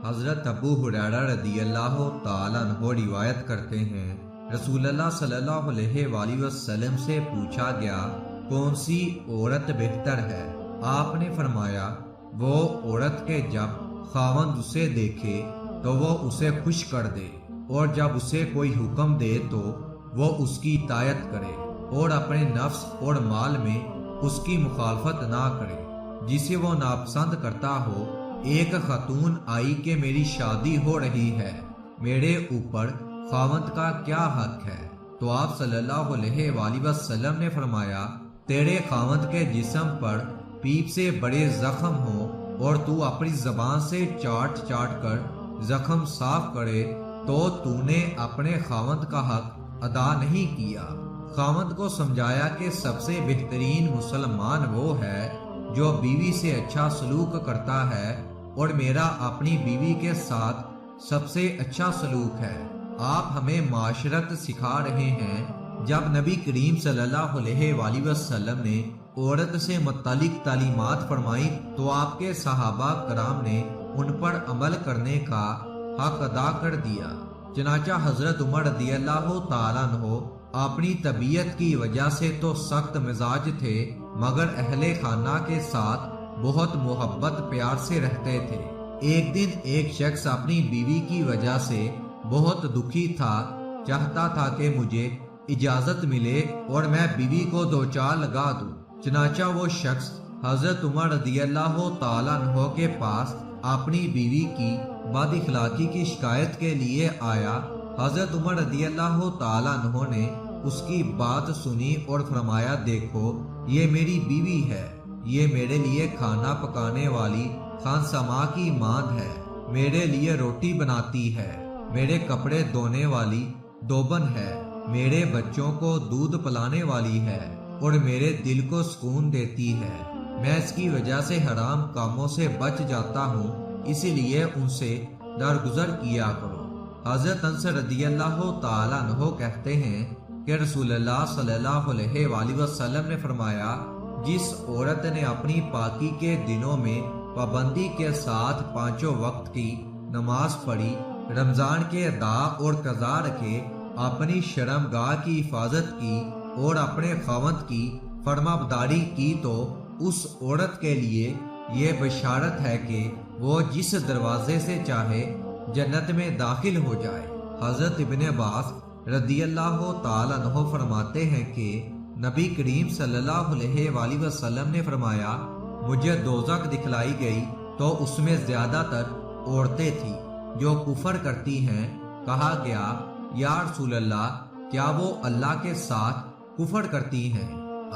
حضرت ابو ہریرہ رضی اللہ تعالیٰ عنہ روایت کرتے ہیں، رسول اللہ صلی اللہ علیہ وآلہ وسلم سے پوچھا گیا کون سی عورت بہتر ہے؟ آپ نے فرمایا وہ عورت کے جب خاوند اسے دیکھے تو وہ اسے خوش کر دے، اور جب اسے کوئی حکم دے تو وہ اس کی اطاعت کرے، اور اپنے نفس اور مال میں اس کی مخالفت نہ کرے۔ جسے وہ ناپسند کرتا ہو، ایک خاتون آئی کہ میری شادی ہو رہی ہے، میرے اوپر خاوند کا کیا حق ہے؟ تو آپ صلی اللہ علیہ وآلہ وسلم نے فرمایا تیرے خاوند کے جسم پر پیپ سے بڑے زخم ہوں اور تو اپنی زبان سے چاٹ چاٹ کر زخم صاف کرے تو نے اپنے خاوند کا حق ادا نہیں کیا۔ خاوند کو سمجھایا کہ سب سے بہترین مسلمان وہ ہے جو بیوی سے اچھا سلوک کرتا ہے، اور میرا اپنی بیوی کے ساتھ سب سے اچھا سلوک ہے۔ آپ ہمیں معاشرت سکھا رہے ہیں۔ جب نبی کریم صلی اللہ علیہ وآلہ وسلم نے عورت سے متعلق تعلیمات فرمائی تو آپ کے صحابہ کرام نے ان پر عمل کرنے کا حق ادا کر دیا۔ چنانچہ حضرت عمر رضی اللہ تعالیٰ عنہ اپنی طبیعت کی وجہ سے تو سخت مزاج تھے، مگر اہل خانہ کے ساتھ بہت محبت پیار سے رہتے تھے۔ ایک دن ایک شخص اپنی بیوی کی وجہ سے بہت دکھی تھا، چاہتا تھا کہ مجھے اجازت ملے اور میں بیوی کو دو چار لگا دوں۔ چنانچہ وہ شخص حضرت عمر رضی اللہ تعالیٰ عنہ کے پاس اپنی بیوی کی بد اخلاقی کی شکایت کے لیے آیا۔ حضرت عمر رضی اللہ تعالیٰ عنہ نے اس کی بات سنی اور فرمایا دیکھو یہ میری بیوی ہے، یہ میرے لیے کھانا پکانے والی خانسما کی ماند ہے، میرے لیے روٹی بناتی ہے، میرے کپڑے دھونے والی دوبن ہے، میرے بچوں کو دودھ پلانے والی ہے اور میرے دل کو سکون دیتی ہے۔ میں اس کی وجہ سے حرام کاموں سے بچ جاتا ہوں، اسی لیے ان سے درگزر کیا کرو۔ حضرت انس رضی اللہ تعالیٰ عنہ کہتے ہیں کہ رسول اللہ صلی اللہ علیہ وآلہ وسلم نے فرمایا جس عورت نے اپنی پاکی کے دنوں میں پابندی کے ساتھ پانچوں وقت کی نماز پڑھی، رمضان کے ادا اور قضا رکھے، اپنی شرمگاہ کی حفاظت کی اور اپنے خاوند کی فرمانبرداری کی تو اس عورت کے لیے یہ بشارت ہے کہ وہ جس دروازے سے چاہے جنت میں داخل ہو جائے۔ حضرت ابن عباس رضی اللہ تعالیٰ عنہ فرماتے ہیں کہ نبی کریم صلی اللہ علیہ وآلہ وسلم نے فرمایا مجھے دوزخ دکھلائی گئی تو اس میں زیادہ تر عورتیں تھیں جو کفر کرتی ہیں۔ کہا گیا یا رسول اللہ کیا وہ اللہ کے ساتھ کفر کرتی ہیں؟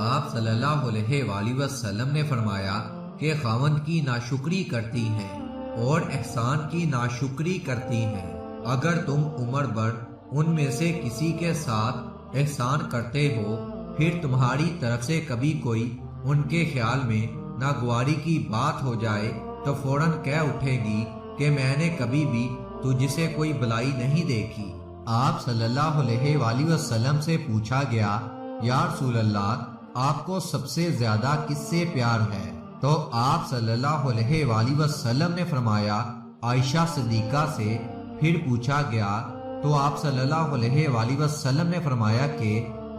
آپ صلی اللہ علیہ وآلہ وسلم نے فرمایا کہ خاوند کی ناشکری کرتی ہیں اور احسان کی ناشکری کرتی ہیں۔ اگر تم عمر بھر ان میں سے کسی کے ساتھ احسان کرتے ہو، پھر تمہاری طرف سے کبھی کوئی ان کے خیال میں ناگواری کی بات ہو جائے تو فوراً کہہ اٹھے گی کہ میں نے کبھی بھی تجھ سے کوئی بلائی نہیں دیکھی۔ آپ صلی اللہ علیہ وآلہ وسلم سے پوچھا گیا یا رسول اللہ آپ کو سب سے زیادہ کس سے پیار ہے؟ تو آپ صلی اللہ علیہ وآلہ وسلم نے فرمایا عائشہ صدیقہ سے۔ پھر پوچھا گیا تو آپ صلی اللہ علیہ وآلہ وسلم نے فرمایا کہ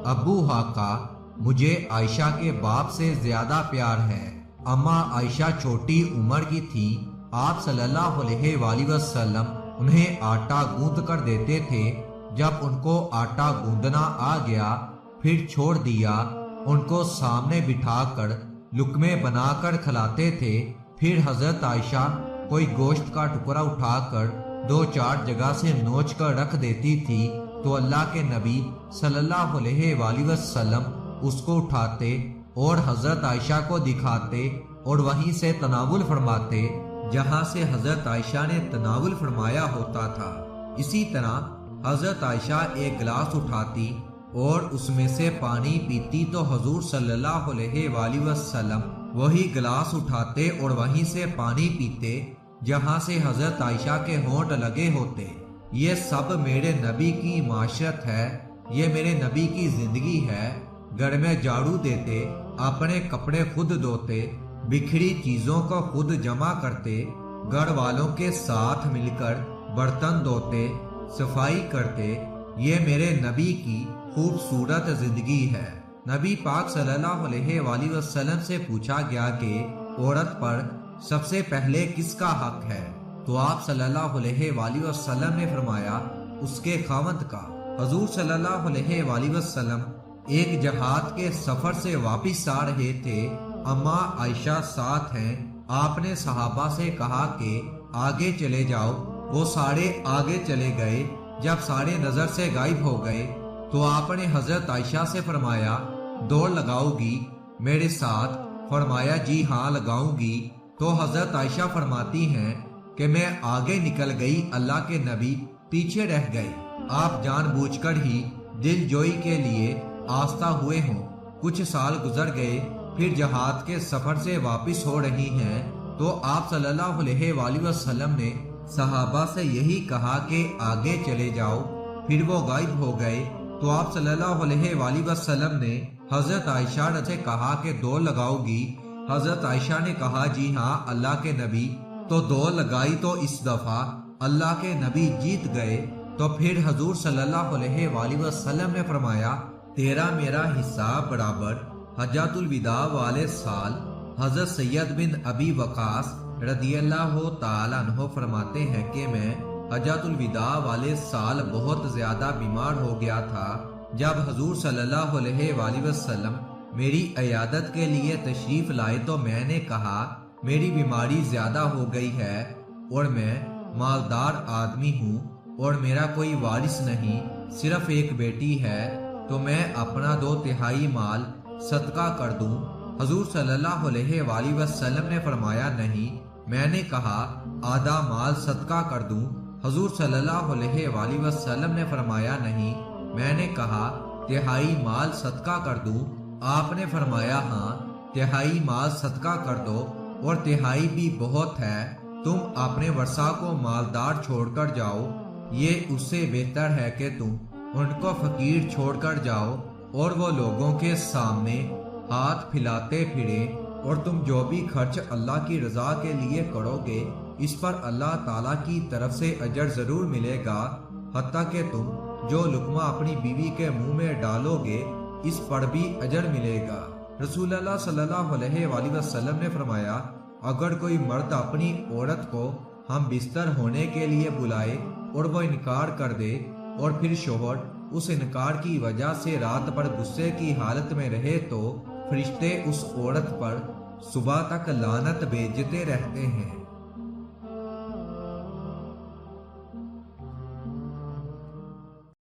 ابو حقا مجھے عائشہ کے باپ سے زیادہ پیار ہے۔ اما عائشہ چھوٹی عمر کی تھی، آپ صلی اللہ علیہ وآلہ وسلم انہیں آٹا گوندھ کر دیتے تھے۔ جب ان کو آٹا گوندنا آ گیا پھر چھوڑ دیا، ان کو سامنے بٹھا کر لقمے بنا کر کھلاتے تھے۔ پھر حضرت عائشہ کوئی گوشت کا ٹکڑا اٹھا کر دو چار جگہ سے نوچ کر رکھ دیتی تھی تو اللہ کے نبی صلی اللہ علیہ وآلہ وسلم اس کو اٹھاتے اور حضرت عائشہ کو دکھاتے اور وہیں سے تناول فرماتے جہاں سے حضرت عائشہ نے تناول فرمایا ہوتا تھا۔ اسی طرح حضرت عائشہ ایک گلاس اٹھاتی اور اس میں سے پانی پیتی تو حضور صلی اللہ علیہ وآلہ وسلم وہی گلاس اٹھاتے اور وہیں سے پانی پیتے جہاں سے حضرت عائشہ کے ہونٹ لگے ہوتے۔ یہ سب میرے نبی کی معاشرت ہے، یہ میرے نبی کی زندگی ہے۔ گھر میں جھاڑو دیتے، اپنے کپڑے خود دھوتے، بکھری چیزوں کو خود جمع کرتے، گھر والوں کے ساتھ مل کر برتن دھوتے، صفائی کرتے، یہ میرے نبی کی خوبصورت زندگی ہے۔ نبی پاک صلی اللہ علیہ وآلہ وسلم سے پوچھا گیا کہ عورت پر سب سے پہلے کس کا حق ہے؟ تو آپ صلی اللہ علیہ وآلہ وسلم نے فرمایا اس کے خاوند کا۔ حضور صلی اللہ علیہ وآلہ وسلم ایک جہاد کے سفر سے واپس آ رہے تھے، اماں عائشہ ساتھ ہیں۔ آپ نے صحابہ سے کہا کہ آگے چلے جاؤ، وہ سارے آگے چلے گئے۔ جب سارے نظر سے غائب ہو گئے تو آپ نے حضرت عائشہ سے فرمایا دوڑ لگاؤ گی میرے ساتھ؟ فرمایا جی ہاں لگاؤں گی۔ تو حضرت عائشہ فرماتی ہیں کہ میں آگے نکل گئی، اللہ کے نبی پیچھے رہ گئے۔ آپ جان بوجھ کر ہی دل جوئی کے لیے آستہ ہوئے ہوں۔ کچھ سال گزر گئے، پھر جہاد کے سفر سے واپس ہو رہی ہیں تو آپ صلی اللہ علیہ وآلہ وسلم نے صحابہ سے یہی کہا کہ آگے چلے جاؤ، پھر وہ غائب ہو گئے تو آپ صلی اللہ علیہ وآلہ وسلم نے حضرت عائشہ سے کہا کہ دوڑ لگاؤ گی؟ حضرت عائشہ نے کہا جی ہاں اللہ کے نبی۔ تو دوڑ لگائی تو اس دفعہ اللہ کے نبی جیت گئے۔ تو پھر حضور صلی اللہ علیہ وآلہ وسلم نے فرمایا تیرا میرا حصہ برابر۔ حجۃ الوداع والے سال حضرت سید بن ابی وقاص رضی اللہ تعالیٰ عنہ فرماتے ہیں کہ میں حجۃ الوداع والے سال بہت زیادہ بیمار ہو گیا تھا۔ جب حضور صلی اللہ علیہ وآلہ وسلم میری عیادت کے لیے تشریف لائے تو میں نے کہا میری بیماری زیادہ ہو گئی ہے اور میں مالدار آدمی ہوں اور میرا کوئی وارث نہیں، صرف ایک بیٹی ہے، تو میں اپنا 2/3 مال صدقہ کر دوں؟ حضور صلی اللہ علیہ وآلہ وسلم نے فرمایا نہیں۔ میں نے کہا آدھا مال صدقہ کر دوں؟ حضور صلی اللہ علیہ وآلہ وسلم نے فرمایا نہیں۔ میں نے کہا 1/3 مال صدقہ کر دوں؟ آپ نے فرمایا ہاں 1/3 مال صدقہ کر دو، اور 1/3 بھی بہت ہے، تم اپنے ورثہ کو مالدار چھوڑ کر جاؤ، یہ اس سے بہتر ہے کہ تم ان کو فقیر چھوڑ کر جاؤ اور وہ لوگوں کے سامنے ہاتھ پھیلاتے پھریں، اور تم جو بھی خرچ اللہ کی رضا کے لیے کرو گے اس پر اللہ تعالیٰ کی طرف سے اجر ضرور ملے گا، حتیٰ کہ تم جو لقمہ اپنی بیوی کے منہ میں ڈالو گے اس پر بھی اجر ملے گا۔ رسول اللہ صلی اللہ علیہ وآلہ وسلم نے فرمایا اگر کوئی مرد اپنی عورت کو ہم بستر ہونے کے لیے بلائے اور وہ انکار کر دے اور پھر شوہر اس انکار کی وجہ سے رات بھر غصے کی حالت میں رہے تو فرشتے اس عورت پر صبح تک لعنت بھیجتے رہتے ہیں۔